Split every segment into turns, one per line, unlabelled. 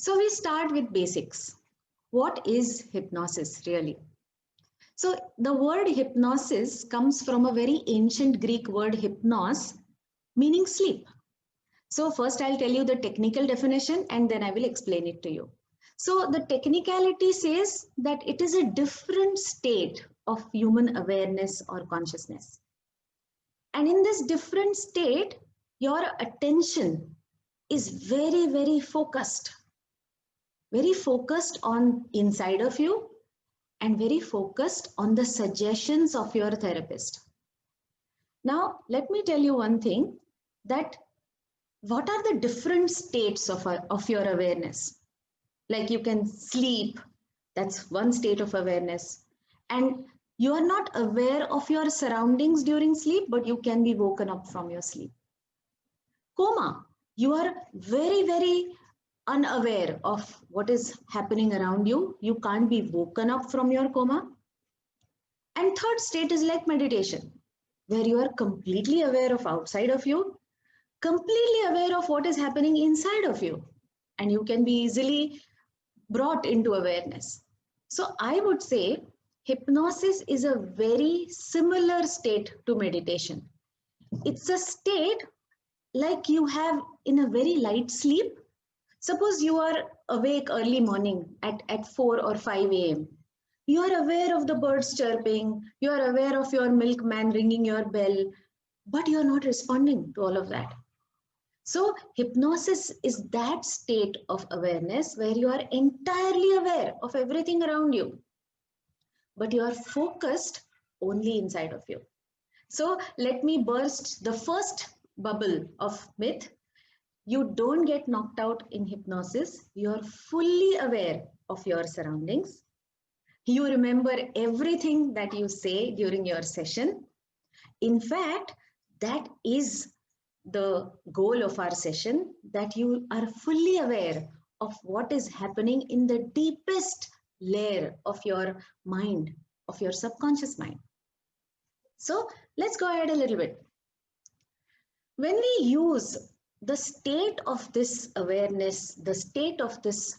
So we start with basics. What is hypnosis really? So the word hypnosis comes from a very ancient Greek word hypnos, meaning sleep. So first I'll tell you the technical definition and then I will explain it to you. So the technicality says that it is a different state of human awareness or consciousness. And in this different state, your attention is very focused on inside of you and very focused on the suggestions of your therapist. Now, let me tell you one thing, that what are the different states of your awareness? Like you can sleep, that's one state of awareness. And you are not aware of your surroundings during sleep, but you can be woken up from your sleep. Coma, you are very unaware of what is happening around you. You can't be woken up from your coma. And third state is like meditation, where you are completely aware of outside of you, completely aware of what is happening inside of you, and you can be easily brought into awareness. So I would say hypnosis is a very similar state to meditation. It's a state like you have in a very light sleep. Suppose you are awake early morning at 4 or 5 a.m. You are aware of the birds chirping, you are aware of your milkman ringing your bell, but you are not responding to all of that. So hypnosis is that state of awareness where you are entirely aware of everything around you, but you are focused only inside of you. So let me burst the first bubble of myth. You don't get knocked out in hypnosis. You're fully aware of your surroundings. You remember everything that you say during your session. In fact, that is the goal of our session, that you are fully aware of what is happening in the deepest layer of your mind, of your subconscious mind. So let's go ahead a little bit. When we use the state of this awareness, the state of this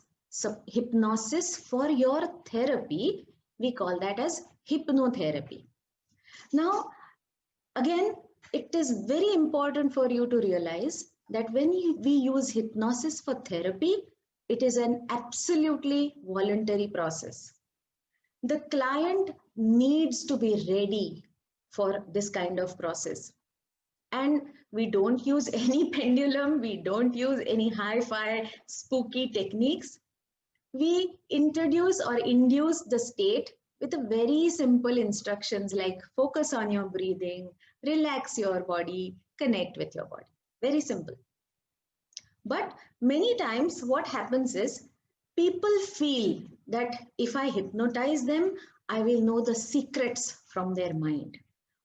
hypnosis for your therapy, we call that as hypnotherapy. Now, again, it is very important for you to realize that when we use hypnosis for therapy, it is an absolutely voluntary process. The client needs to be ready for this kind of process. And we don't use any pendulum, we don't use any hi-fi spooky techniques. We introduce or induce the state with a very simple instructions like focus on your breathing, relax your body, connect with your body. Very simple. But many times what happens is people feel that if I hypnotize them, I will know the secrets from their mind.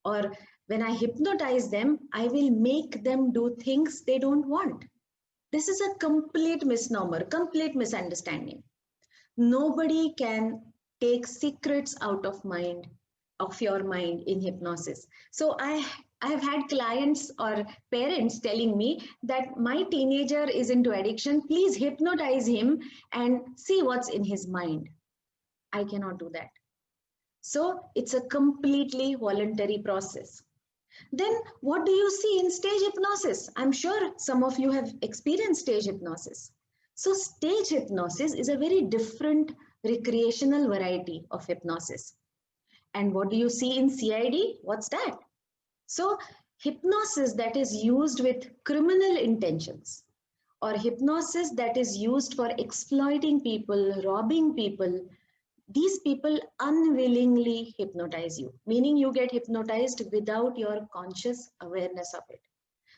Or when I hypnotize them, I will make them do things they don't want. This is a complete misnomer, complete misunderstanding. Nobody can take secrets out of your mind in hypnosis. So I have had clients or parents telling me that my teenager is into addiction, please hypnotize him and see what's in his mind. I cannot do that. So it's a completely voluntary process. Then what do you see in stage hypnosis? I'm sure some of you have experienced stage hypnosis. So stage hypnosis is a very different recreational variety of hypnosis. And what do you see in CID? What's that? So hypnosis that is used with criminal intentions, or hypnosis that is used for exploiting people, robbing people, these people unwillingly hypnotize you, meaning you get hypnotized without your conscious awareness of it.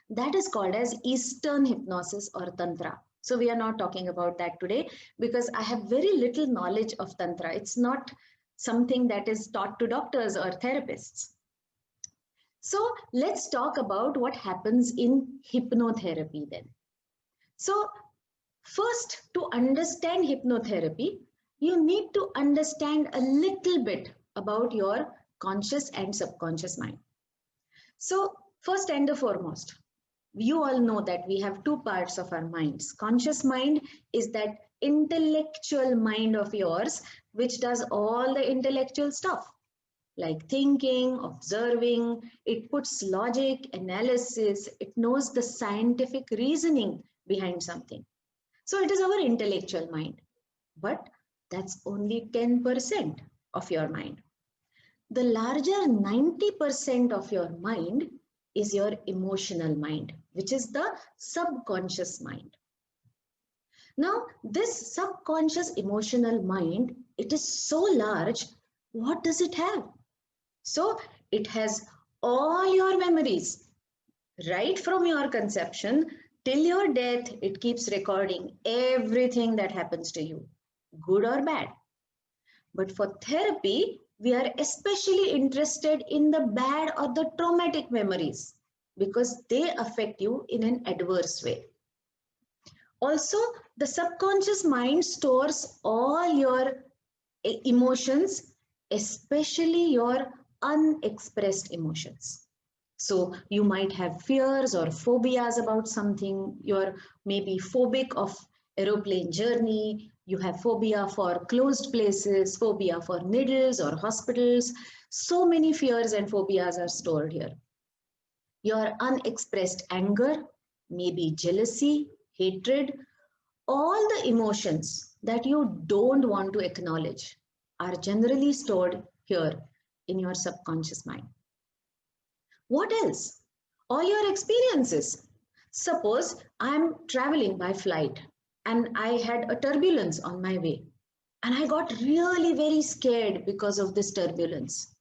That is called as Eastern hypnosis or Tantra. So we are not talking about that today because I have very little knowledge of Tantra. It's not something that is taught to doctors or therapists. So let's talk about what happens in hypnotherapy then. So first, to understand hypnotherapy, you need to understand a little bit about your conscious and subconscious mind. So first and the foremost, you all know that we have two parts of our minds. Conscious mind is that intellectual mind of yours, which does all the intellectual stuff like thinking, observing. It puts logic, analysis, it knows the scientific reasoning behind something. So it is our intellectual mind. But that's only 10% of your mind. The larger 90% of your mind is your emotional mind, which is the subconscious mind. Now, this subconscious emotional mind, it is so large. What does it have? So it has all your memories, right from your conception till your death. It keeps recording everything that happens to you, good or bad. But for therapy, we are especially interested in the bad or the traumatic memories because they affect you in an adverse way. Also, the subconscious mind stores all your emotions, especially your unexpressed emotions. So you might have fears or phobias about something. You're maybe phobic of aeroplane journey. You have phobia for closed places, phobia for needles or hospitals. So many fears and phobias are stored here. Your unexpressed anger, maybe jealousy, hatred, all the emotions that you don't want to acknowledge are generally stored here in your subconscious mind. What else? All your experiences. Suppose I'm traveling by flight and I had a turbulence on my way and I got really very scared because of this turbulence.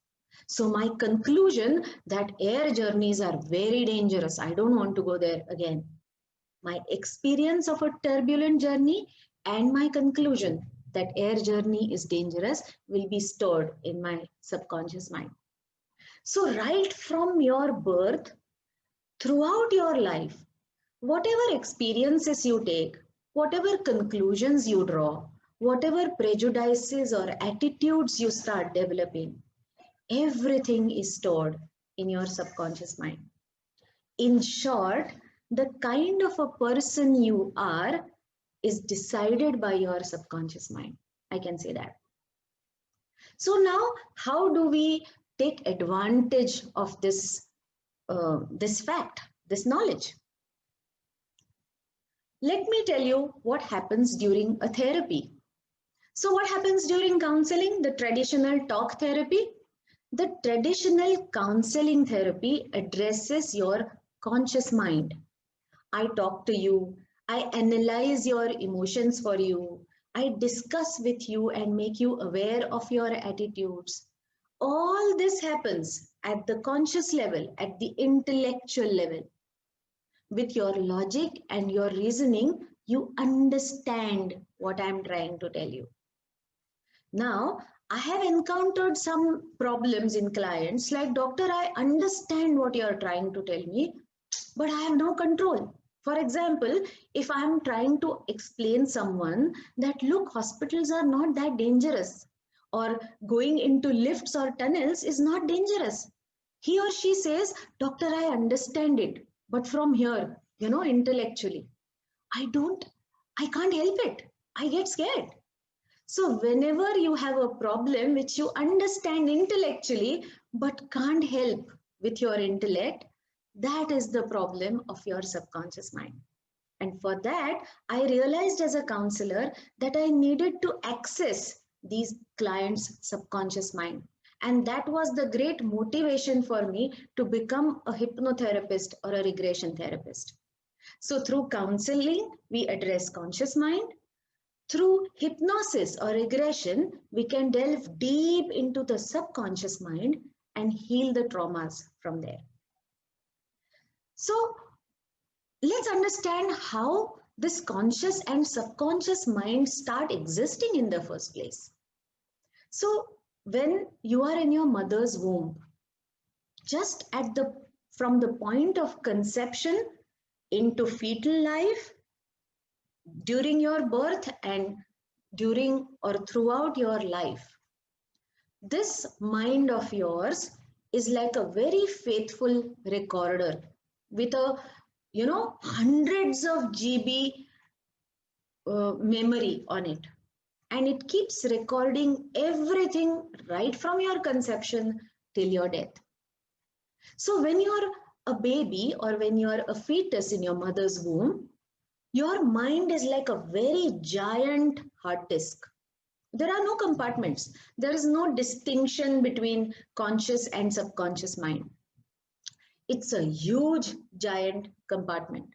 So my conclusion that air journeys are very dangerous. I don't want to go there again. My experience of a turbulent journey and my conclusion that air journey is dangerous will be stored in my subconscious mind. So right from your birth, throughout your life, whatever experiences you take, whatever conclusions you draw, whatever prejudices or attitudes you start developing, everything is stored in your subconscious mind. In short, the kind of a person you are is decided by your subconscious mind. I can say that. So now, how do we take advantage of this fact, this knowledge? Let me tell you what happens during a therapy. So what happens during counseling, the traditional talk therapy? The traditional counseling therapy addresses your conscious mind. I talk to you, I analyze your emotions for you, I discuss with you and make you aware of your attitudes. All this happens at the conscious level, at the intellectual level. With your logic and your reasoning, you understand what I'm trying to tell you. Now, I have encountered some problems in clients like, doctor, I understand what you're trying to tell me, but I have no control. For example, if I'm trying to explain someone that, look, hospitals are not that dangerous, or going into lifts or tunnels is not dangerous. He or she says, doctor, I understand it, but from here, intellectually, I can't help it. I get scared. So whenever you have a problem which you understand intellectually but can't help with your intellect, that is the problem of your subconscious mind. And for that, I realized as a counselor that I needed to access these clients' subconscious mind. And that was the great motivation for me to become a hypnotherapist or a regression therapist. So through counseling, we address conscious mind. Through hypnosis or regression, we can delve deep into the subconscious mind and heal the traumas from there. So let's understand how this conscious and subconscious mind start existing in the first place. So when you are in your mother's womb, just from the point of conception into fetal life, during your birth and during or throughout your life, this mind of yours is like a very faithful recorder with hundreds of GB memory on it, and it keeps recording everything right from your conception till your death. So when you're a baby or when you're a fetus in your mother's womb, your mind is like a very giant hard disk. There are no compartments. There is no distinction between conscious and subconscious mind. It's a huge giant compartment.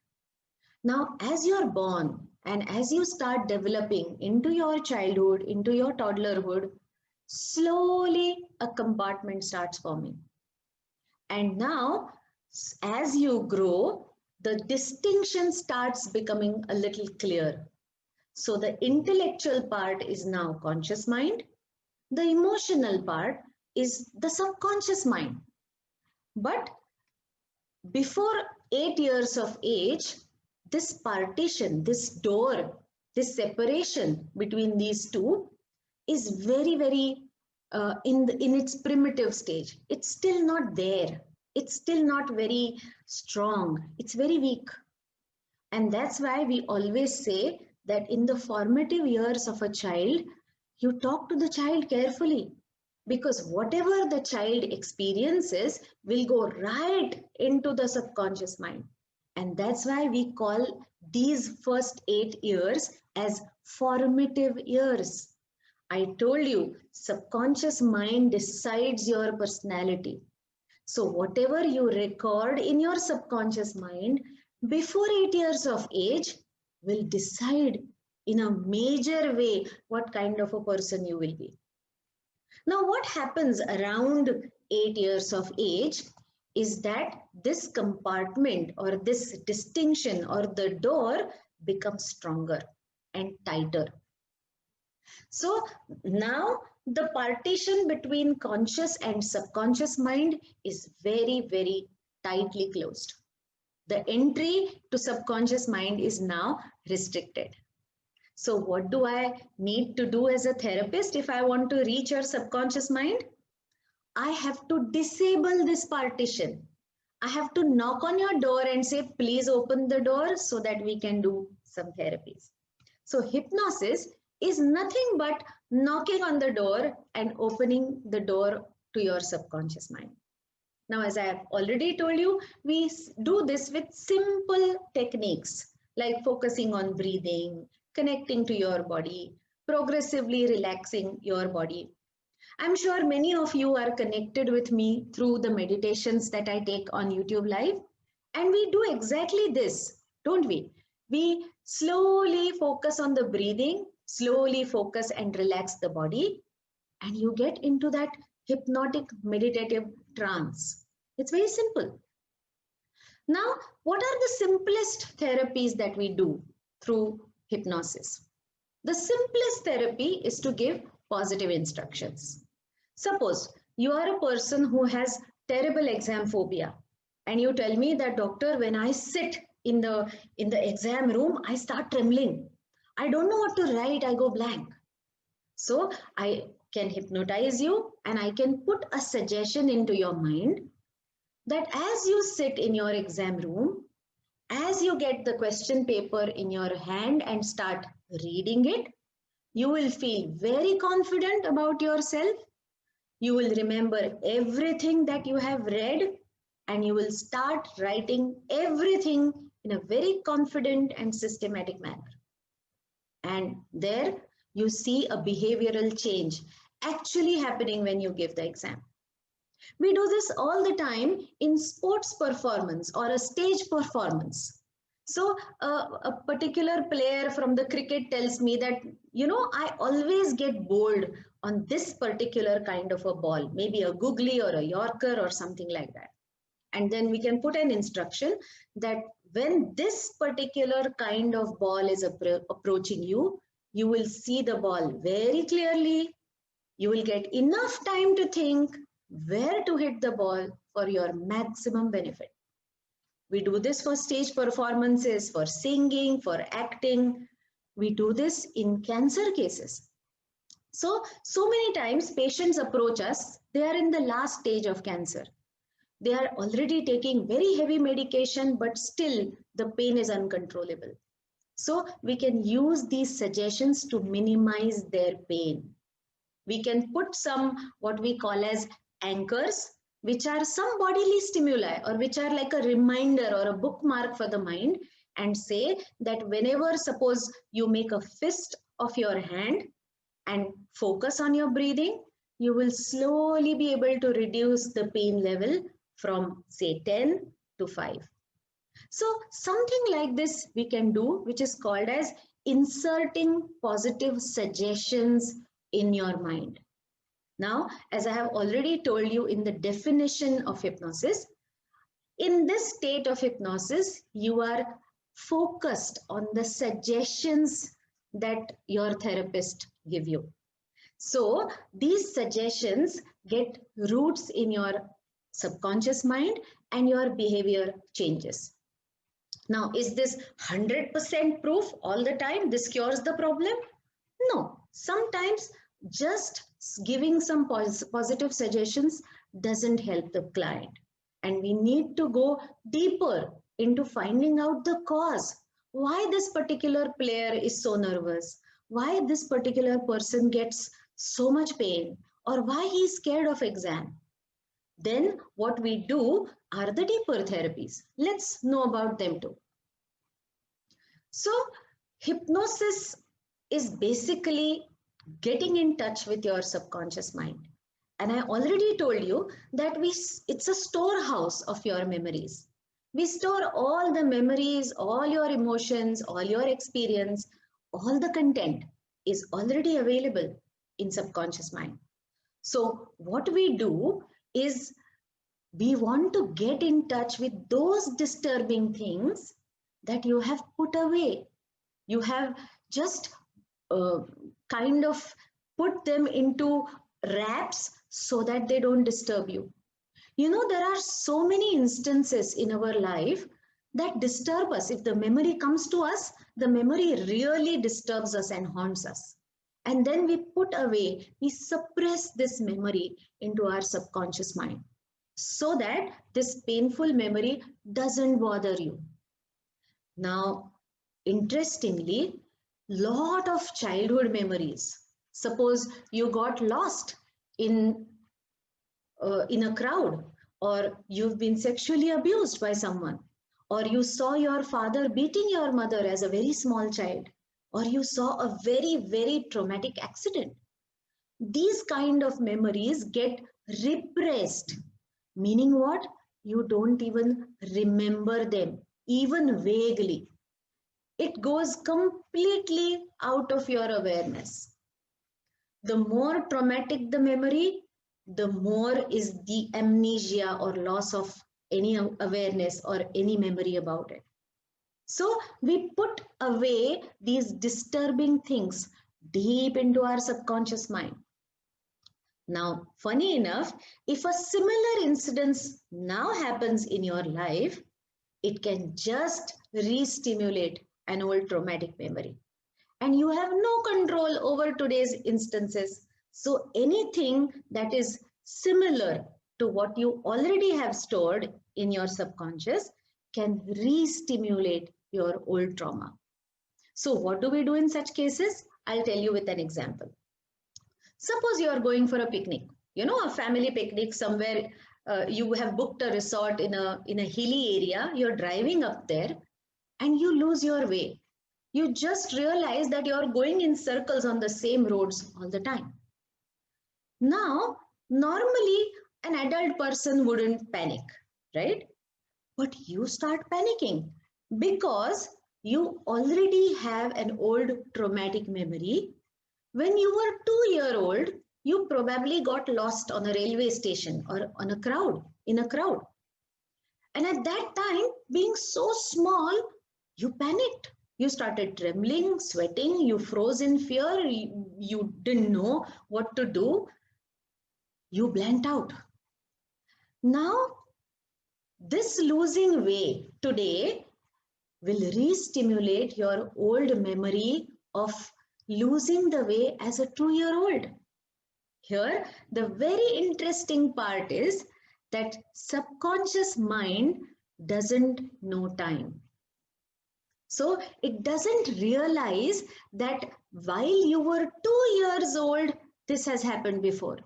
Now, as you're born and as you start developing into your childhood, into your toddlerhood, slowly a compartment starts forming. And now, as you grow, the distinction starts becoming a little clear. So the intellectual part is now conscious mind. The emotional part is the subconscious mind. But before 8 years of age, this partition, this door, this separation between these two is very, very in its primitive stage. It's still not there. It's still not very strong. It's very weak. And that's why we always say that in the formative years of a child, you talk to the child carefully, because whatever the child experiences will go right into the subconscious mind. And that's why we call these first 8 years as formative years. I told you, subconscious mind decides your personality. So whatever you record in your subconscious mind before 8 years of age will decide in a major way what kind of a person you will be. Now, what happens around 8 years of age is that this compartment or this distinction or the door becomes stronger and tighter. So now the partition between conscious and subconscious mind is very, very tightly closed. The entry to subconscious mind is now restricted. So what do I need to do as a therapist if I want to reach your subconscious mind? I have to disable this partition. I have to knock on your door and say, please open the door so that we can do some therapies. So hypnosis is nothing but knocking on the door and opening the door to your subconscious mind. Now, as I have already told you, we do this with simple techniques like focusing on breathing, connecting to your body, progressively relaxing your body. I'm sure many of you are connected with me through the meditations that I take on YouTube Live. And we do exactly this, don't we? We slowly focus on the breathing, slowly focus and relax the body, and you get into that hypnotic meditative trance. It's very simple. Now, what are the simplest therapies that we do through hypnosis? The simplest therapy is to give positive instructions. Suppose you are a person who has terrible exam phobia and you tell me that, doctor, when I sit in the exam room, I start trembling. I don't know what to write, I go blank. So I can hypnotize you and I can put a suggestion into your mind that as you sit in your exam room, as you get the question paper in your hand and start reading it, you will feel very confident about yourself. You will remember everything that you have read and you will start writing everything in a very confident and systematic manner. And there you see a behavioral change actually happening when you give the exam. We do this all the time in sports performance or a stage performance. So a particular player from the cricket tells me that, I always get bowled on this particular kind of a ball, maybe a googly or a yorker or something like that. And then we can put an instruction that when this particular kind of ball is approaching you, you will see the ball very clearly. You will get enough time to think where to hit the ball for your maximum benefit. We do this for stage performances, for singing, for acting. We do this in cancer cases. So many times patients approach us, they are in the last stage of cancer. They are already taking very heavy medication, but still the pain is uncontrollable. So we can use these suggestions to minimize their pain. We can put some what we call as anchors, which are some bodily stimuli or which are like a reminder or a bookmark for the mind, and say that whenever suppose you make a fist of your hand and focus on your breathing, you will slowly be able to reduce the pain level from say 10 to 5. So something like this we can do, which is called as inserting positive suggestions in your mind. Now, as I have already told you in the definition of hypnosis, in this state of hypnosis, you are focused on the suggestions that your therapist give you. So these suggestions get roots in your subconscious mind and your behavior changes. Now, is this 100% proof all the time this cures the problem? No, sometimes just giving some positive suggestions doesn't help the client. And we need to go deeper into finding out the cause. Why this particular player is so nervous? Why this particular person gets so much pain? Or why he's scared of exam? Then what we do are the deeper therapies. Let's know about them too. So hypnosis is basically getting in touch with your subconscious mind. And I already told you that it's a storehouse of your memories. We store all the memories, all your emotions, all your experience, all the content is already available in subconscious mind. So what we do is we want to get in touch with those disturbing things that you have put away. You have just kind of put them into wraps so that they don't disturb you. You know, there are so many instances in our life that disturb us. If the memory comes to us, the memory really disturbs us and haunts us. And then we put away, we suppress this memory into our subconscious mind so that this painful memory doesn't bother you. Now, interestingly, lot of childhood memories. Suppose you got lost in a crowd, or you've been sexually abused by someone, or you saw your father beating your mother as a very small child, or you saw a very, very traumatic accident. These kind of memories get repressed, meaning what? You don't even remember them, even vaguely. It goes completely out of your awareness. The more traumatic the memory, the more is the amnesia or loss of any awareness or any memory about it. So we put away these disturbing things deep into our subconscious mind. Now, funny enough, if a similar incident now happens in your life, it can just re-stimulate an old traumatic memory. And you have no control over today's instances. So anything that is similar to what you already have stored in your subconscious can re-stimulate your old trauma. So what do we do in such cases? I'll tell you with an example. Suppose you are going for a picnic, a family picnic somewhere. You have booked a resort in a hilly area. You're driving up there and you lose your way. You just realize that you're going in circles on the same roads all the time. Now, normally an adult person wouldn't panic, right? But you start panicking because you already have an old traumatic memory. When you were 2 years old, you probably got lost on a railway station or in a crowd. And at that time, being so small, you panicked. You started trembling, sweating, you froze in fear, you didn't know what to do. You blanked out. Now, this losing way today will re-stimulate your old memory of losing the way as a 2-year-old. Here, the very interesting part is that subconscious mind doesn't know time. So it doesn't realize that while you were 2 years old, this has happened before.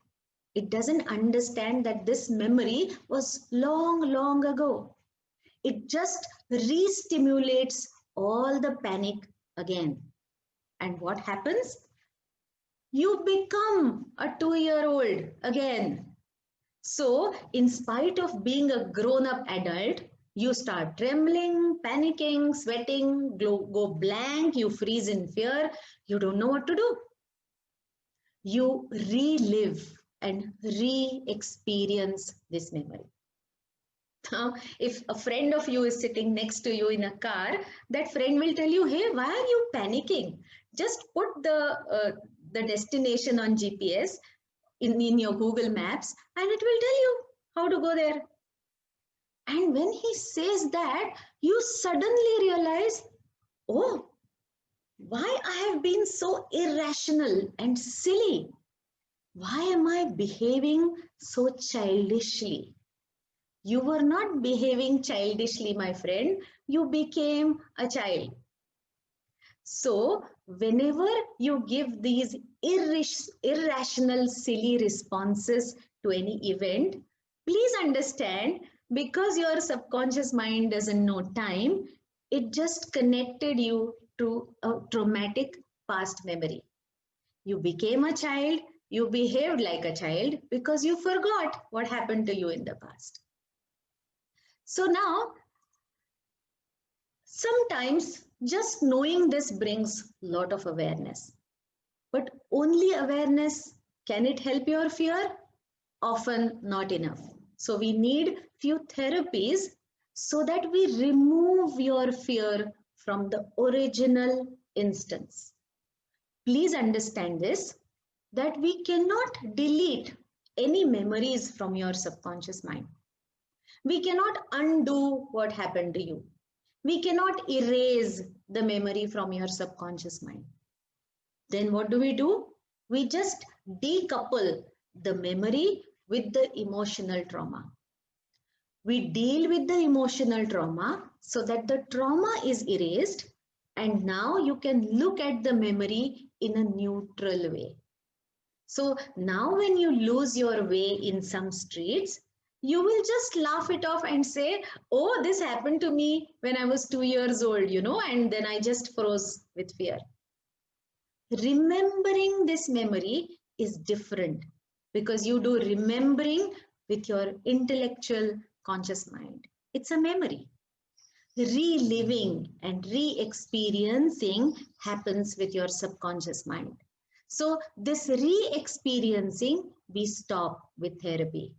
It doesn't understand that this memory was long, long ago. It just re-stimulates all the panic again. And what happens? You become a 2-year-old again. So, in spite of being a grown up adult, you start trembling, panicking, sweating, go blank, you freeze in fear, you don't know what to do. You relive and re experience this memory. Now, if a friend of you is sitting next to you in a car, that friend will tell you, hey, why are you panicking? Just put the destination on GPS in your Google Maps and it will tell you how to go there. And when he says that, you suddenly realize, oh, why I have been so irrational and silly? Why am I behaving so childishly? You were not behaving childishly, my friend. You became a child. So, whenever you give these irrational, silly responses to any event, please understand, because your subconscious mind doesn't know time, it just connected you to a traumatic past memory. You became a child, you behaved like a child because you forgot what happened to you in the past. So now, sometimes just knowing this brings a lot of awareness. But only awareness, can it help your fear? Often not enough. So we need few therapies so that we remove your fear from the original instance. Please understand this, that we cannot delete any memories from your subconscious mind. We cannot undo what happened to you. We cannot erase the memory from your subconscious mind. Then what do? We just decouple the memory with the emotional trauma. We deal with the emotional trauma so that the trauma is erased, and now you can look at the memory in a neutral way. So now when you lose your way in some streets, you will just laugh it off and say, oh, this happened to me when I was 2 years old, and then I just froze with fear. Remembering this memory is different because you do remembering with your intellectual conscious mind. It's a memory. Reliving and re-experiencing happens with your subconscious mind. So this re-experiencing, we stop with therapy.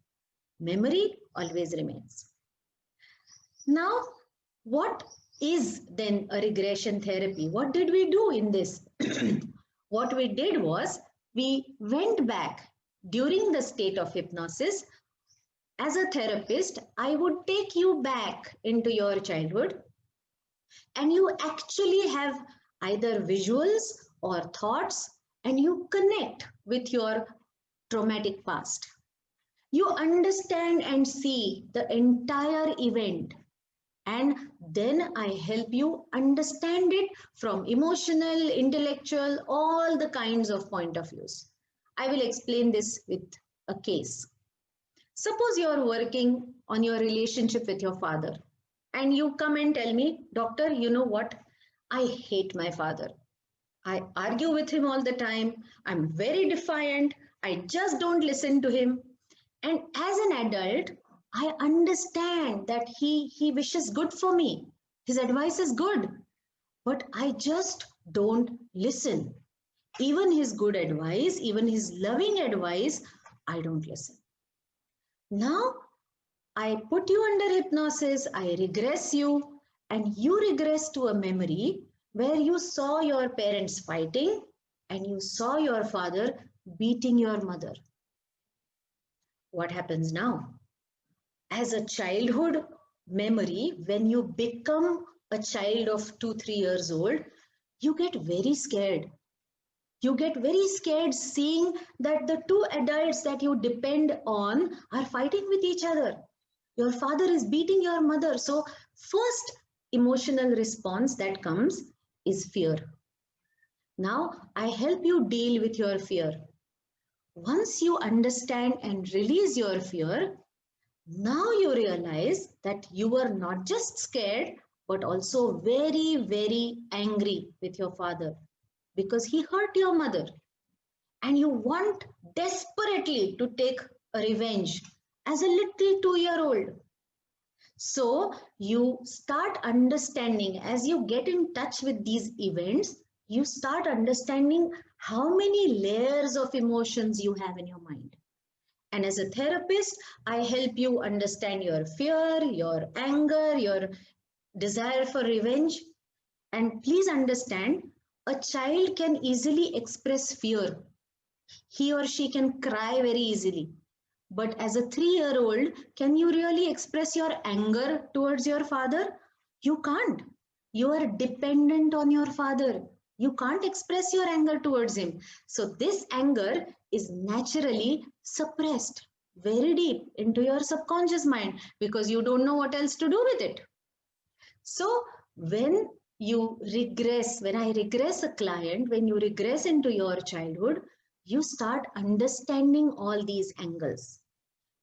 Memory always remains. Now, what is then a regression therapy? What did we do in this? What we did was we went back during the state of hypnosis. As a therapist, I would take you back into your childhood, and you actually have either visuals or thoughts, and you connect with your traumatic past. You understand and see the entire event, and then I help you understand it from emotional, intellectual, all the kinds of point of views. I will explain this with a case. Suppose you are working on your relationship with your father, and you come and tell me, doctor, you know what? I hate my father. I argue with him all the time. I'm very defiant. I just don't listen to him. And as an adult, I understand that he wishes good for me. His advice is good, but I just don't listen. Even his good advice, even his loving advice, I don't listen. Now, I put you under hypnosis, I regress you, and you regress to a memory where you saw your parents fighting and you saw your father beating your mother. What happens now? As a childhood memory, when you become a child of 2-3 years old, you get very scared. You get very scared seeing that the two adults that you depend on are fighting with each other. Your father is beating your mother. So first, emotional response that comes is fear. Now, I help you deal with your fear. Once you understand and release your fear, now you realize that you were not just scared, but also very, very angry with your father because he hurt your mother. And you want desperately to take a revenge as a little 2-year-old. So you start understanding, as you get in touch with these events, you start understanding how many layers of emotions you have in your mind. And as a therapist, I help you understand your fear, your anger, your desire for revenge. And please understand, a child can easily express fear. He or she can cry very easily. But as a 3-year-old, can you really express your anger towards your father? You can't. You are dependent on your father. You can't express your anger towards him. So this anger is naturally suppressed very deep into your subconscious mind because you don't know what else to do with it. So when I regress a client, when you regress into your childhood, you start understanding all these angles.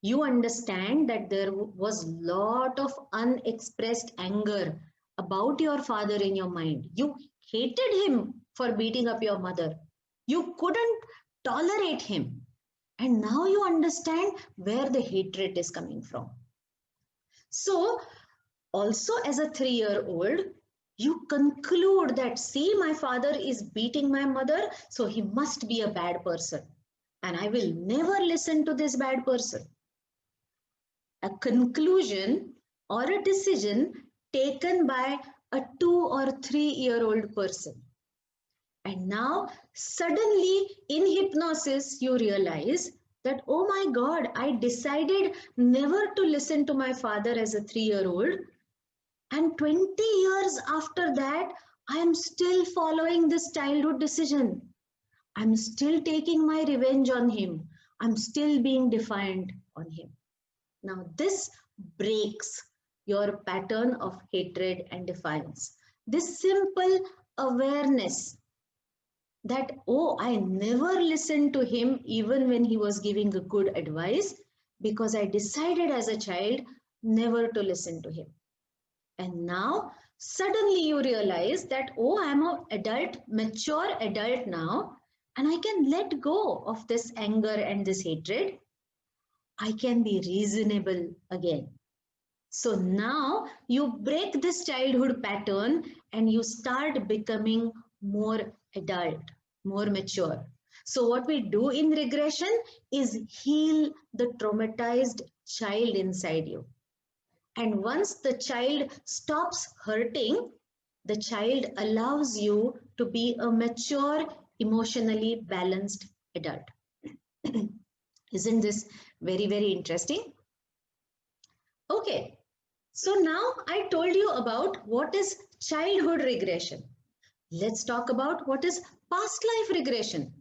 You understand that there was a lot of unexpressed anger about your father in your mind. You hated him for beating up your mother. You couldn't tolerate him. And now you understand where the hatred is coming from. So, also as a 3-year-old, you conclude that, see, my father is beating my mother, so he must be a bad person. And I will never listen to this bad person. A conclusion or a decision taken by a 2 or 3-year-old person. And now suddenly in hypnosis, you realize that, oh my God, I decided never to listen to my father as a 3-year-old. And 20 years after that, I am still following this childhood decision. I'm still taking my revenge on him. I'm still being defiant on him. Now, this breaks your pattern of hatred and defiance. This simple awareness that, oh, I never listened to him even when he was giving a good advice because I decided as a child never to listen to him. And now suddenly you realize that, oh, I'm an adult, mature adult now, and I can let go of this anger and this hatred. I can be reasonable again. So now you break this childhood pattern and you start becoming more adult, more mature. So what we do in regression is heal the traumatized child inside you. And once the child stops hurting, the child allows you to be a mature, emotionally balanced adult. Isn't this very, very interesting? Okay, so now I told you about what is childhood regression. Let's talk about what is past life regression.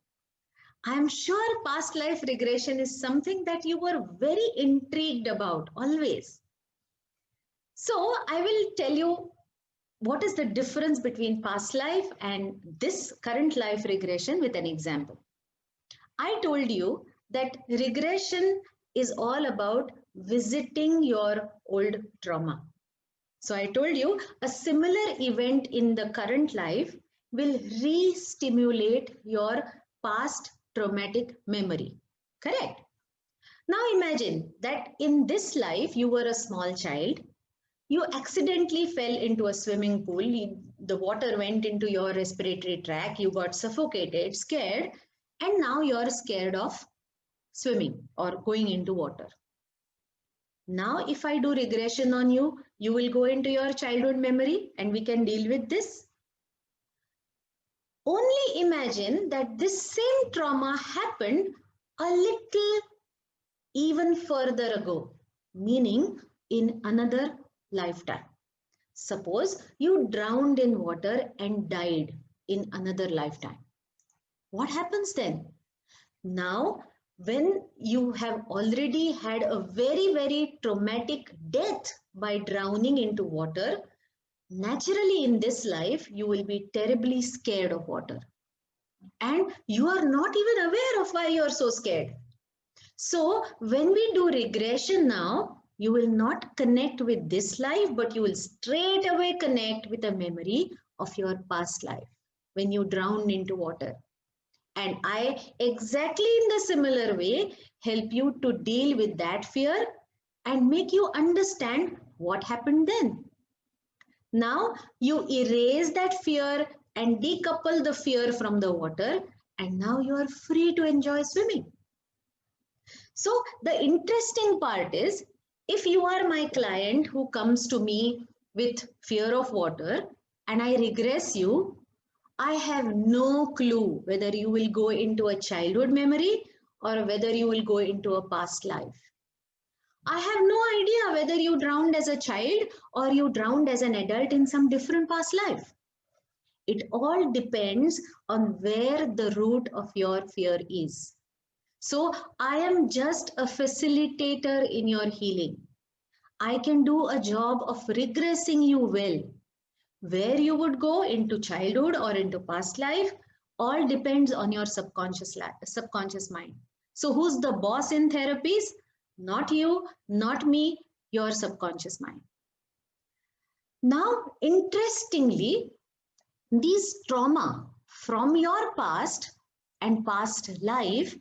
I'm sure past life regression is something that you were very intrigued about always. So I will tell you what is the difference between past life and this current life regression with an example. I told you that regression is all about visiting your old trauma. So I told you a similar event in the current life will re-stimulate your past traumatic memory. Correct? Now imagine that in this life you were a small child. You accidentally fell into a swimming pool. The water went into your respiratory tract. You got suffocated, scared, and now you're scared of swimming or going into water. Now, if I do regression on you, you will go into your childhood memory and we can deal with this. Only imagine that this same trauma happened a little even further ago, meaning in another lifetime. Suppose you drowned in water and died in another lifetime. What happens then? Now, when you have already had a very, very traumatic death by drowning into water, naturally in this life, you will be terribly scared of water. And you are not even aware of why you are so scared. So when we do regression now, you will not connect with this life, but you will straight away connect with a memory of your past life when you drowned into water. And I, exactly in the similar way, help you to deal with that fear and make you understand what happened then. Now you erase that fear and decouple the fear from the water, and now you are free to enjoy swimming. So the interesting part is, if you are my client who comes to me with fear of water and I regress you, I have no clue whether you will go into a childhood memory or whether you will go into a past life. I have no idea whether you drowned as a child or you drowned as an adult in some different past life. It all depends on where the root of your fear is. So I am just a facilitator in your healing. I can do a job of regressing you well. Where you would go into childhood or into past life all depends on your subconscious mind. So who's the boss in therapies? Not you, not me, your subconscious mind. Now, interestingly, these trauma from your past and past life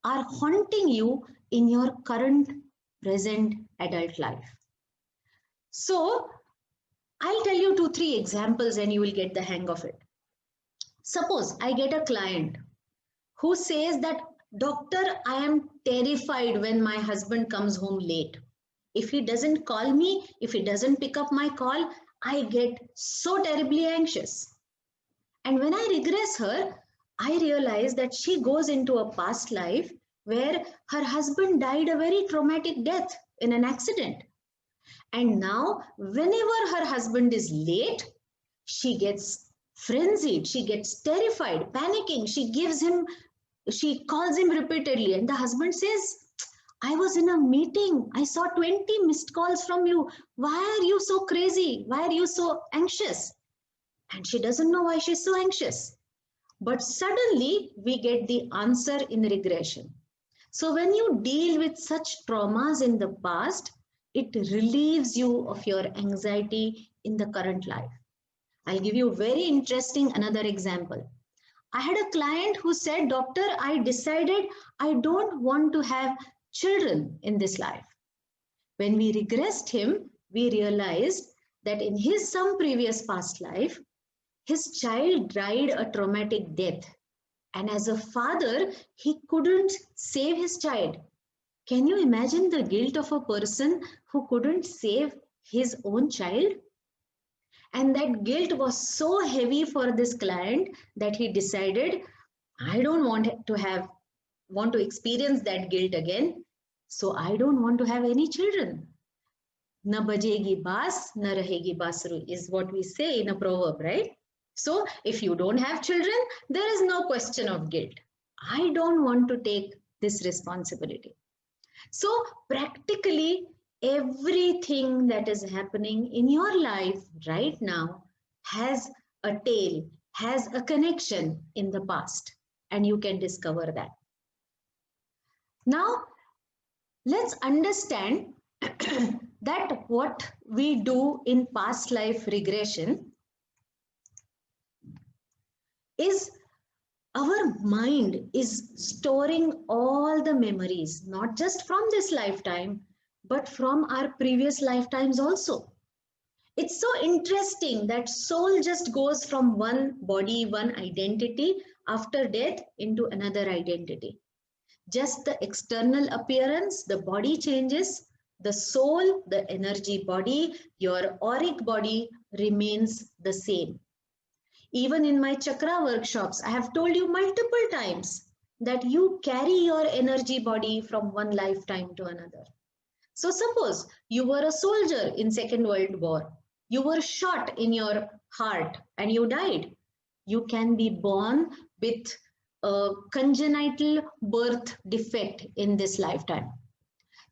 are haunting you in your current, present adult life. So I'll tell you 2-3 examples and you will get the hang of it. Suppose I get a client who says that, doctor, I am terrified when my husband comes home late. If he doesn't call me, if he doesn't pick up my call, I get so terribly anxious. And when I regress her, I realize that she goes into a past life where her husband died a very traumatic death in an accident. And now, whenever her husband is late, she gets frenzied, she gets terrified, panicking. She calls him repeatedly, and the husband says, I was in a meeting. I saw 20 missed calls from you. Why are you so crazy? Why are you so anxious? And she doesn't know why she's so anxious. But suddenly we get the answer in regression. So when you deal with such traumas in the past, it relieves you of your anxiety in the current life. I'll give you very interesting another example. I had a client who said, doctor, I decided I don't want to have children in this life. When we regressed him, we realized that in his some previous past life, his child died a traumatic death. And as a father, he couldn't save his child. Can you imagine the guilt of a person who couldn't save his own child? And that guilt was so heavy for this client that he decided, I don't want to experience that guilt again. So I don't want to have any children. Na bajegi baas, na rahegi basru is what we say in a proverb, right? So if you don't have children, there is no question of guilt. I don't want to take this responsibility. So practically everything that is happening in your life right now has a tail, has a connection in the past, and you can discover that. Now, let's understand that what we do in past life regression is our mind is storing all the memories, not just from this lifetime, but from our previous lifetimes also. It's so interesting that soul just goes from one body, one identity after death into another identity. Just the external appearance, the body changes, the soul, the energy body, your auric body remains the same. Even in my chakra workshops, I have told you multiple times that you carry your energy body from one lifetime to another. So suppose you were a soldier in Second World War. You were shot in your heart and you died. You can be born with a congenital birth defect in this lifetime.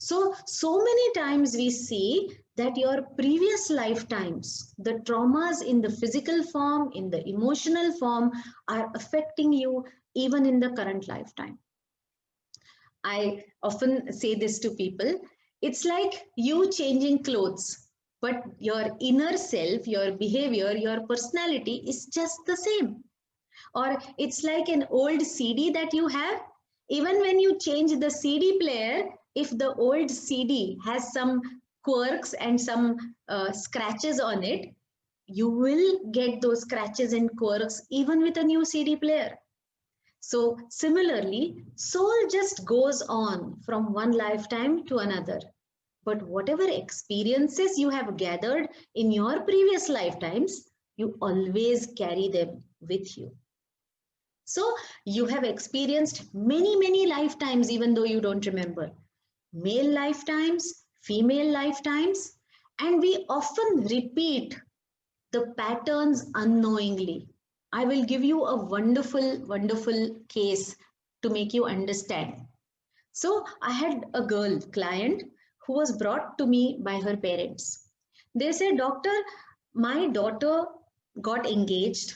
So many times we see that your previous lifetimes, the traumas in the physical form, in the emotional form, are affecting you even in the current lifetime. I often say this to people. It's like you changing clothes, but your inner self, your behavior, your personality is just the same. Or it's like an old CD that you have. Even when you change the CD player, if the old CD has some quirks and some scratches on it, you will get those scratches and quirks even with a new CD player. So similarly, soul just goes on from one lifetime to another. But whatever experiences you have gathered in your previous lifetimes, you always carry them with you. So you have experienced many, many lifetimes, even though you don't remember. Male lifetimes, female lifetimes, and we often repeat the patterns unknowingly. I will give you a wonderful, wonderful case to make you understand. So I had a girl client who was brought to me by her parents. They said, Doctor, my daughter got engaged.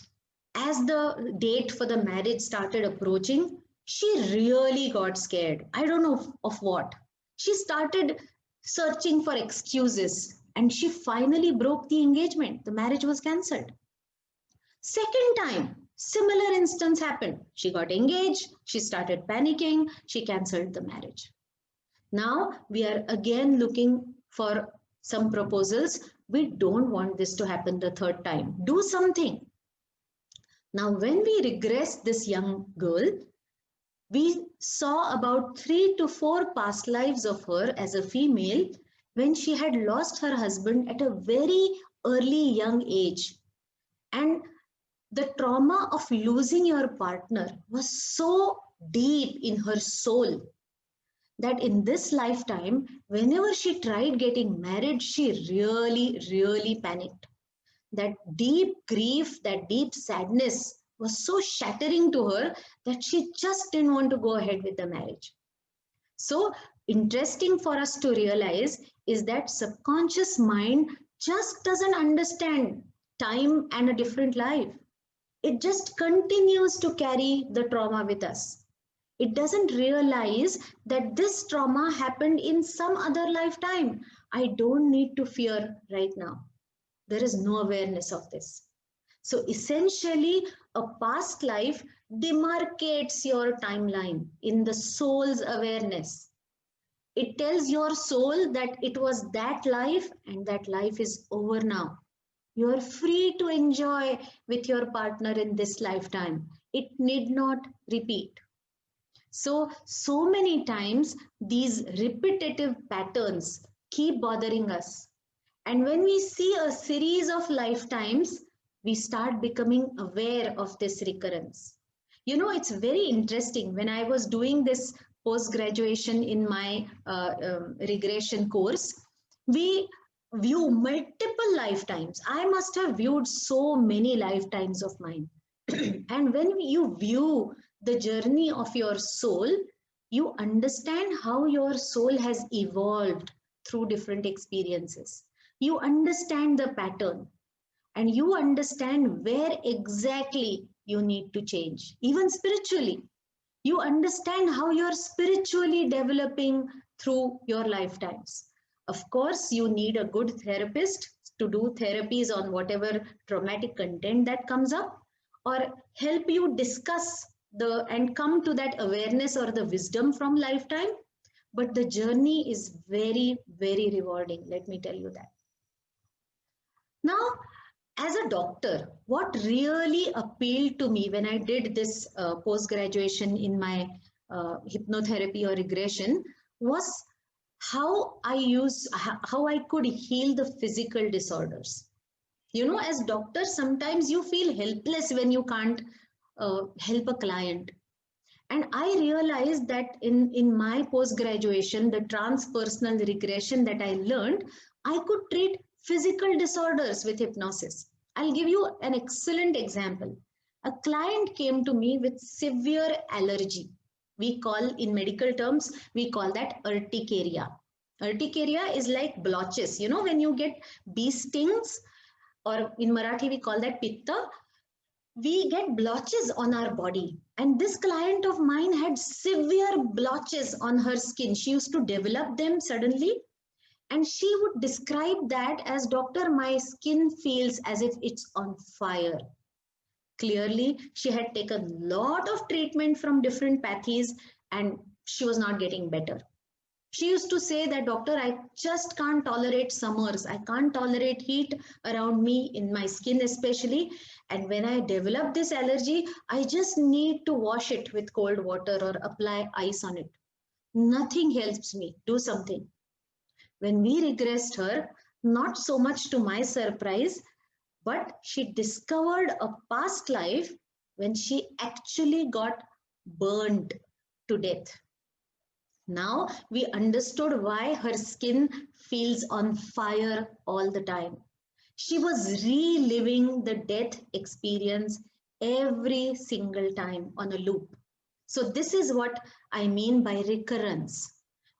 As the date for the marriage started approaching, she really got scared. I don't know of what. She started searching for excuses and she finally broke the engagement. The marriage was cancelled. Second time, similar instance happened. She got engaged, she started panicking, she cancelled the marriage. Now we are again looking for some proposals. We don't want this to happen the third time. Do something. Now, when we regress this young girl, we saw about 3 to 4 past lives of her as a female when she had lost her husband at a very early young age. And the trauma of losing your partner was so deep in her soul that in this lifetime, whenever she tried getting married, she really, really panicked. That deep grief, that deep sadness was so shattering to her that she just didn't want to go ahead with the marriage. So interesting for us to realize is that subconscious mind just doesn't understand time and a different life. It just continues to carry the trauma with us. It doesn't realize that this trauma happened in some other lifetime. I don't need to fear right now. There is no awareness of this. So essentially, a past life demarcates your timeline in the soul's awareness. It tells your soul that it was that life and that life is over now. You are free to enjoy with your partner in this lifetime. It need not repeat. So many times these repetitive patterns keep bothering us. And when we see a series of lifetimes, we start becoming aware of this recurrence. You know, it's very interesting. When I was doing this post-graduation in my regression course, we view multiple lifetimes. I must have viewed so many lifetimes of mine. And when you view the journey of your soul, you understand how your soul has evolved through different experiences. You understand the pattern and you understand where exactly you need to change, even spiritually. You understand how you're spiritually developing through your lifetimes. Of course, you need a good therapist to do therapies on whatever traumatic content that comes up, or help you discuss the and come to that awareness or the wisdom from lifetime. But the journey is very, very rewarding. Let me tell you that. Now, as a doctor, what really appealed to me when I did this post-graduation in my hypnotherapy or regression was how I could heal the physical disorders. You know, as doctors, sometimes you feel helpless when you can't help a client. And I realized that in my post-graduation, the transpersonal regression that I learned, I could treat physical disorders with hypnosis. I'll give you an excellent example. A client came to me with severe allergy. We call, in medical terms, we call that urticaria. Urticaria is like blotches. You know, when you get bee stings, or in Marathi we call that pitta, we get blotches on our body. And this client of mine had severe blotches on her skin. She used to develop them suddenly. And she would describe that as, "Doctor, my skin feels as if it's on fire." Clearly, she had taken a lot of treatment from different pathies and she was not getting better. She used to say that, "Doctor, I just can't tolerate summers. I can't tolerate heat around me, in my skin especially. And when I develop this allergy, I just need to wash it with cold water or apply ice on it. Nothing helps me. Do something." When we regressed her, not so much to my surprise, but she discovered a past life when she actually got burned to death. Now we understood why her skin feels on fire all the time. She was reliving the death experience every single time on a loop. So this is what I mean by recurrence.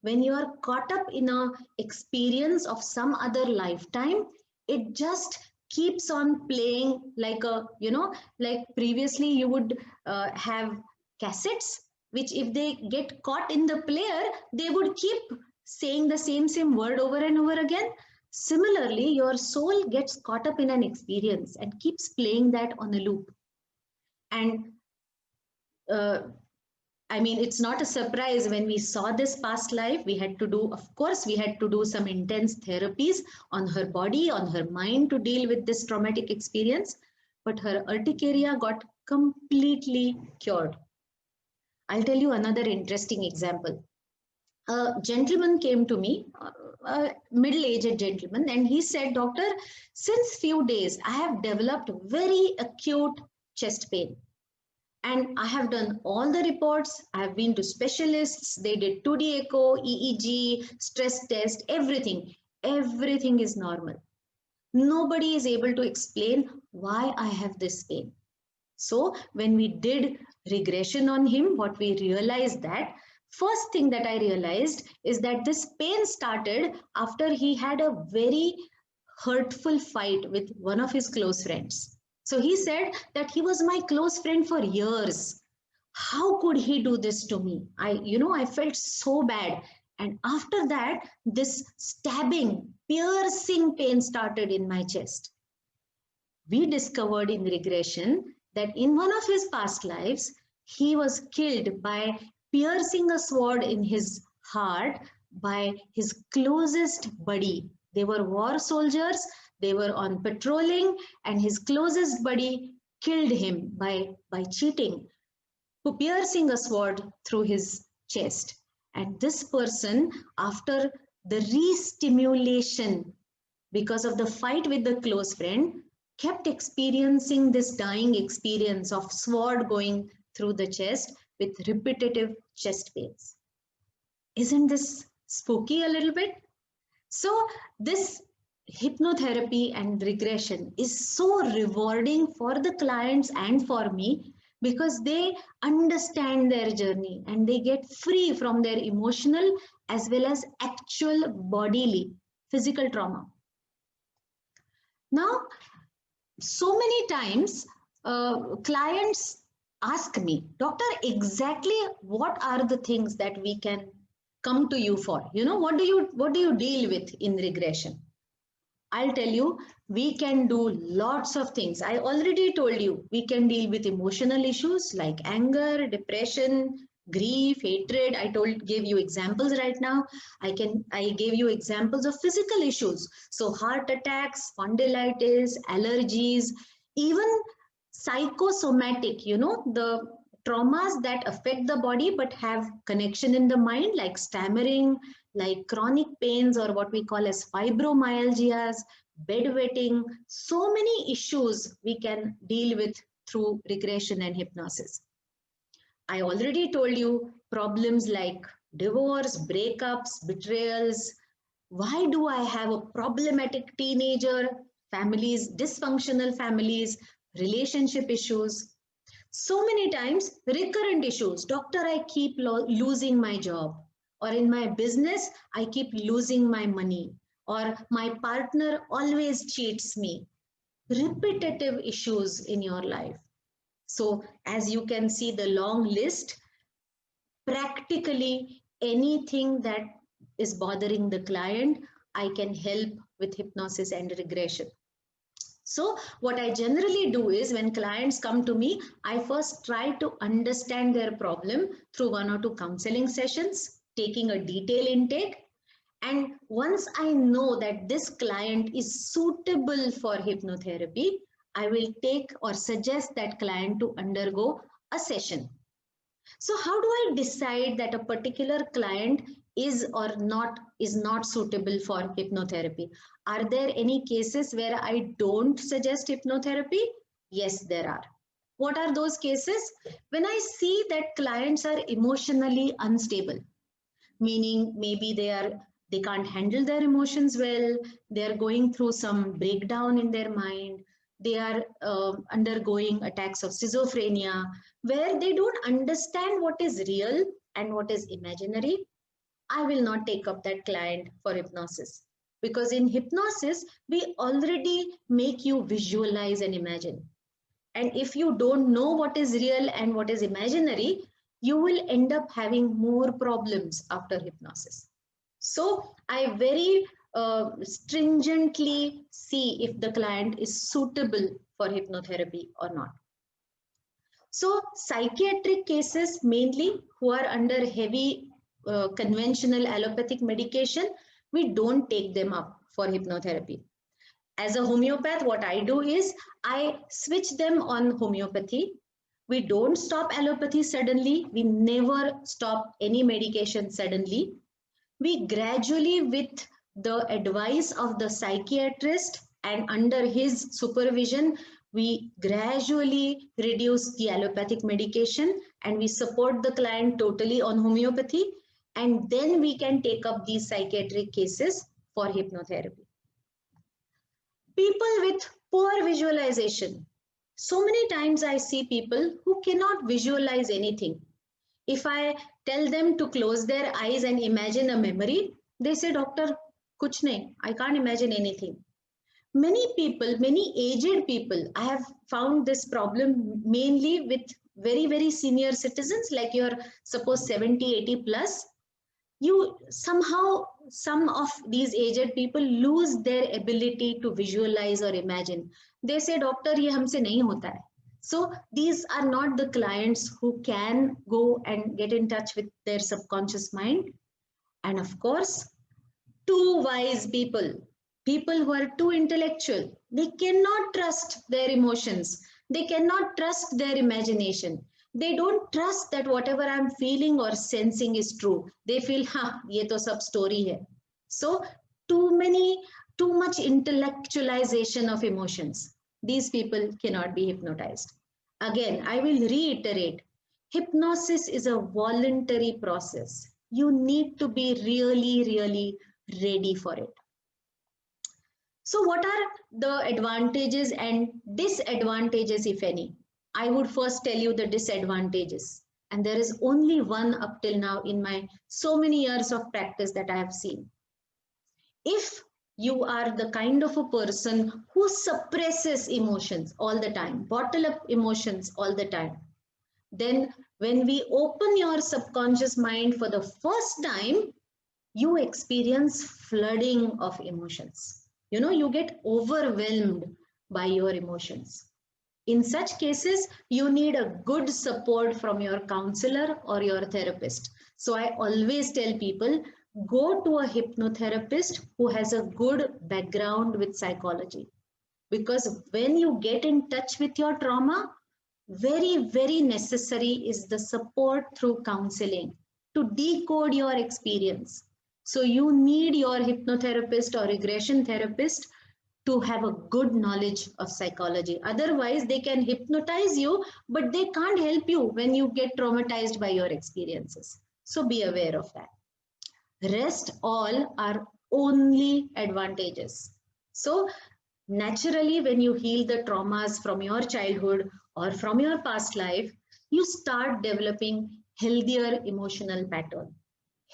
When you are caught up in a experience of some other lifetime, it just keeps on playing like a, like previously you would have cassettes, which if they get caught in the player, they would keep saying the same word over and over again. Similarly, your soul gets caught up in an experience and keeps playing that on a loop. And uh, I mean, it's not a surprise when we saw this past life. We had to do, of course, we had to do some intense therapies on her body, on her mind to deal with this traumatic experience. But her urticaria got completely cured. I'll tell you another interesting example. A gentleman came to me, a middle-aged gentleman, and he said, "Doctor, since few days, I have developed very acute chest pain. And I have done all the reports. I have been to specialists. They did 2D echo, EEG, stress test, everything. Everything is normal. Nobody is able to explain why I have this pain." So when we did regression on him, what we realized that, first thing that I realized is that this pain started after he had a very hurtful fight with one of his close friends. So he said that he was my close friend for years. How could he do this to me? I felt so bad. And after that, this stabbing, piercing pain started in my chest. We discovered in regression that in one of his past lives, he was killed by piercing a sword in his heart by his closest buddy. They were war soldiers, they were on patrolling, and his closest buddy killed him by cheating, piercing a sword through his chest. And this person, after the re-stimulation because of the fight with the close friend, kept experiencing this dying experience of sword going through the chest with repetitive chest pains. Isn't this spooky a little bit? So this hypnotherapy and regression is so rewarding for the clients and for me, because they understand their journey and they get free from their emotional as well as actual bodily physical trauma. Now, so many times clients ask me, "Doctor, exactly what are the things that we can come to you for? What do you deal with in regression?" I'll tell you, we can do lots of things. I already told you, we can deal with emotional issues like anger, depression, grief, hatred. Gave you examples right now. I gave you examples of physical issues. So heart attacks, spondylitis, allergies, even psychosomatic, the traumas that affect the body but have connection in the mind, like stammering, like chronic pains, or what we call as fibromyalgias, bedwetting. So many issues we can deal with through regression and hypnosis. I already told you problems like divorce, breakups, betrayals. Why do I have a problematic teenager? Families, dysfunctional families, relationship issues. So many times recurrent issues. "Doctor, I keep losing my job." or in my business, I keep losing my money, or my partner always cheats me. Repetitive issues in your life. So as you can see the long list, practically anything that is bothering the client, I can help with hypnosis and regression. So what I generally do is when clients come to me, I first try to understand their problem through 1 or 2 counseling sessions, taking a detailed intake. And once I know that this client is suitable for hypnotherapy, I will take or suggest that client to undergo a session. So how do I decide that a particular client is or not is not suitable for hypnotherapy? Are there any cases where I don't suggest hypnotherapy? Yes, there are. What are those cases? When I see that clients are emotionally unstable, meaning maybe they can't handle their emotions well, they are going through some breakdown in their mind, they are undergoing attacks of schizophrenia, where they don't understand what is real and what is imaginary, I will not take up that client for hypnosis. Because in hypnosis, we already make you visualize and imagine. And if you don't know what is real and what is imaginary, you will end up having more problems after hypnosis. So I very stringently see if the client is suitable for hypnotherapy or not. So psychiatric cases mainly who are under heavy conventional allopathic medication, we don't take them up for hypnotherapy. As a homeopath, what I do is I switch them on homeopathy. We don't stop allopathy suddenly. We never stop any medication suddenly. We gradually, with the advice of the psychiatrist and under his supervision, we gradually reduce the allopathic medication and we support the client totally on homeopathy. And then we can take up these psychiatric cases for hypnotherapy. People with poor visualization. So many times I see people who cannot visualize anything. If I tell them to close their eyes and imagine a memory, they say, Doctor, kuch nahi, I can't imagine anything. Many people, many aged people, I have found this problem mainly with very, very senior citizens, like your suppose 70, 80 plus. You somehow, some of these aged people lose their ability to visualize or imagine. They say, Doctor, ye humse nahi hota hai. So these are not the clients who can go and get in touch with their subconscious mind. And of course, too wise people, people who are too intellectual, they cannot trust their emotions. They cannot trust their imagination. They don't trust that whatever I'm feeling or sensing is true. They feel, ye to sab story hai. So too much intellectualization of emotions. These people cannot be hypnotized. Again, I will reiterate, hypnosis is a voluntary process. You need to be really, really ready for it. So what are the advantages and disadvantages, if any? I would first tell you the disadvantages. And there is only one up till now in my so many years of practice that I have seen. If you are the kind of a person who suppresses emotions all the time, bottle up emotions all the time, then when we open your subconscious mind for the first time, you experience flooding of emotions. You get overwhelmed by your emotions. In such cases, you need a good support from your counselor or your therapist. So I always tell people, go to a hypnotherapist who has a good background with psychology. Because when you get in touch with your trauma, very, very necessary is the support through counseling to decode your experience. So you need your hypnotherapist or regression therapist to have a good knowledge of psychology. Otherwise, they can hypnotize you, but they can't help you when you get traumatized by your experiences. So be aware of that. Rest all are only advantages. So naturally, when you heal the traumas from your childhood or from your past life, you start developing healthier emotional pattern.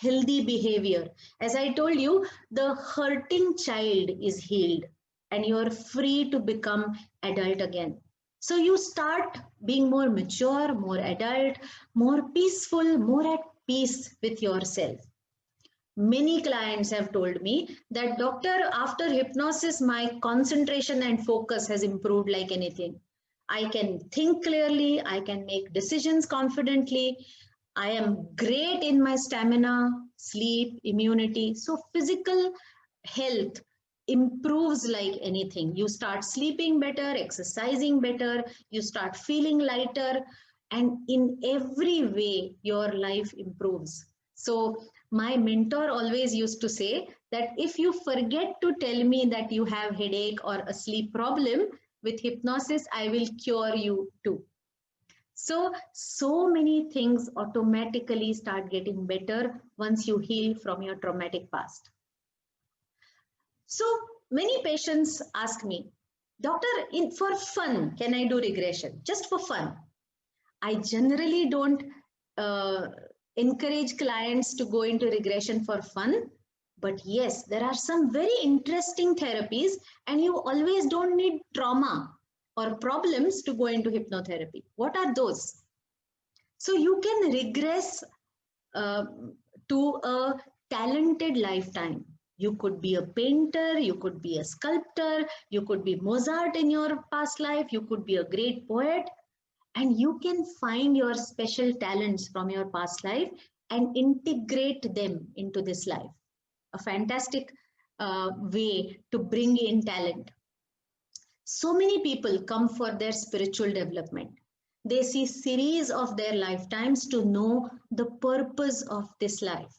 healthy behavior. As I told you, the hurting child is healed and you're free to become adult again. So you start being more mature, more adult, more peaceful, more at peace with yourself. Many clients have told me that, doctor, after hypnosis, my concentration and focus has improved like anything. I can think clearly, I can make decisions confidently, I am great in my stamina, sleep, immunity. So physical health improves like anything. You start sleeping better, exercising better, you start feeling lighter, and in every way, your life improves. So my mentor always used to say that if you forget to tell me that you have headache or a sleep problem, with hypnosis, I will cure you too. So many things automatically start getting better once you heal from your traumatic past. So many patients ask me, doctor, for fun, can I do regression? Just for fun. I generally don't uh, encourage clients to go into regression for fun. But yes, there are some very interesting therapies, and you always don't need trauma or problems to go into hypnotherapy. What are those? So you can regress uh, to a talented lifetime. You could be a painter, you could be a sculptor, you could be Mozart in your past life, you could be a great poet, and you can find your special talents from your past life and integrate them into this life. A fantastic way to bring in talent. So many people come for their spiritual development. They see series of their lifetimes to know the purpose of this life.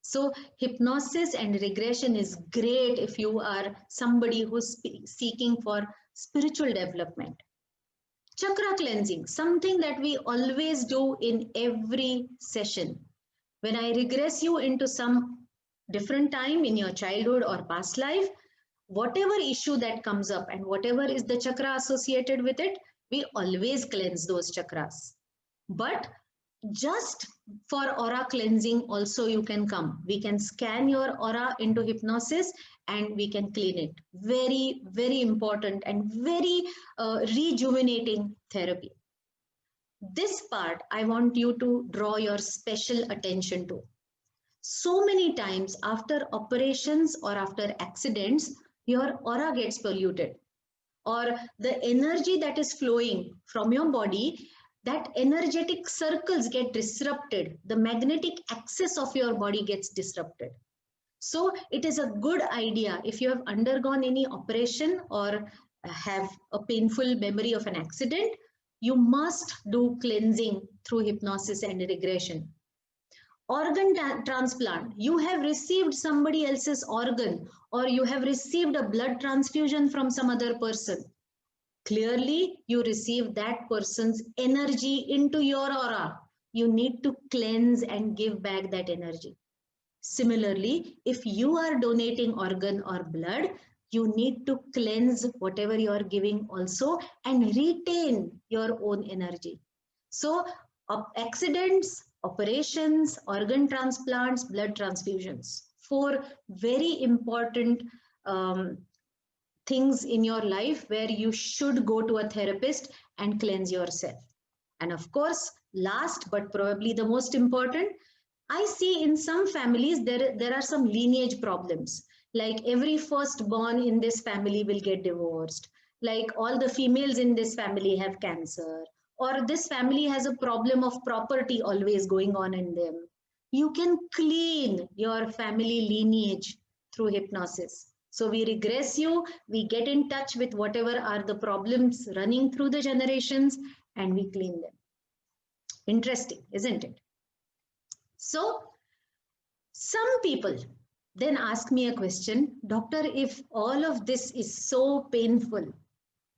So hypnosis and regression is great if you are somebody who's seeking for spiritual development. Chakra cleansing, something that we always do in every session. When I regress you into some different time in your childhood or past life, whatever issue that comes up and whatever is the chakra associated with it, we always cleanse those chakras. But just for aura cleansing also you can come. We can scan your aura into hypnosis and we can clean it. Very, very important and very rejuvenating therapy. This part I want you to draw your special attention to. So many times after operations or after accidents, your aura gets polluted, or the energy that is flowing from your body, that energetic circles get disrupted. The magnetic axis of your body gets disrupted. So it is a good idea, if you have undergone any operation or have a painful memory of an accident, you must do cleansing through hypnosis and regression. Organ transplant, you have received somebody else's organ or you have received a blood transfusion from some other person. Clearly, you receive that person's energy into your aura. You need to cleanse and give back that energy. Similarly, if you are donating organ or blood, you need to cleanse whatever you are giving also and retain your own energy. So, accidents, operations, organ transplants, blood transfusions, 4 very important things in your life where you should go to a therapist and cleanse yourself. And of course, last but probably the most important, I see in some families there are some lineage problems. Like every firstborn in this family will get divorced. Like all the females in this family have cancer. Or this family has a problem of property always going on in them. You can clean your family lineage through hypnosis. So we regress you, we get in touch with whatever are the problems running through the generations and we clean them. Interesting, isn't it? So some people then ask me a question, doctor, if all of this is so painful,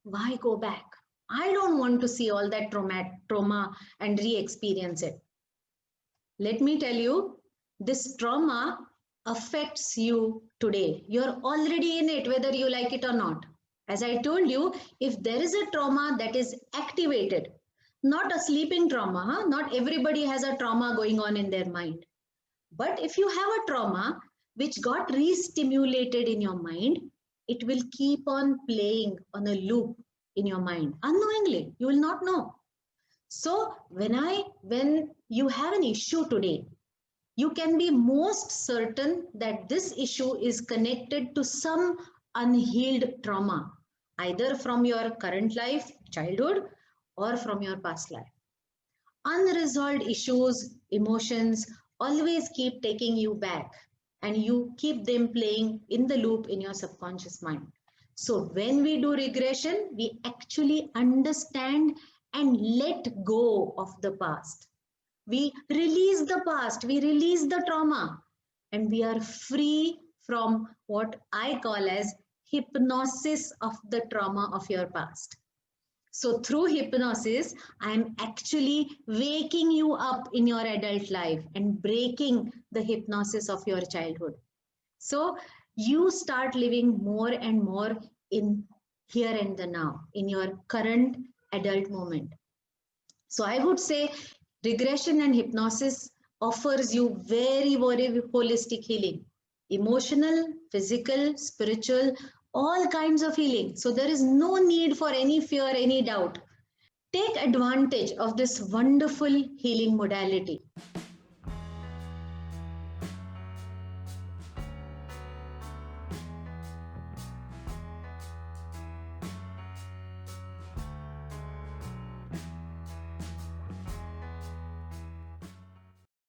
why go back? I don't want to see all that trauma and re-experience it. Let me tell you, this trauma affects you today. You're already in it, whether you like it or not. As I told you, if there is a trauma that is activated, not a sleeping trauma, not everybody has a trauma going on in their mind. But if you have a trauma which got re-stimulated in your mind, it will keep on playing on a loop in your mind. Unknowingly, you will not know. So when you have an issue today, you can be most certain that this issue is connected to some unhealed trauma, either from your current life, childhood, or from your past life. Unresolved issues, emotions always keep taking you back, and you keep them playing in the loop in your subconscious mind. So when we do regression, we actually understand and let go of the past. We release the past, we release the trauma, and we are free from what I call as hypnosis of the trauma of your past. So through hypnosis, I'm actually waking you up in your adult life and breaking the hypnosis of your childhood. So you start living more and more in here and the now, in your current adult moment. So I would say regression and hypnosis offers you very, very holistic healing, emotional, physical, spiritual, all kinds of healing. So there is no need for any fear, any doubt. Take advantage of this wonderful healing modality.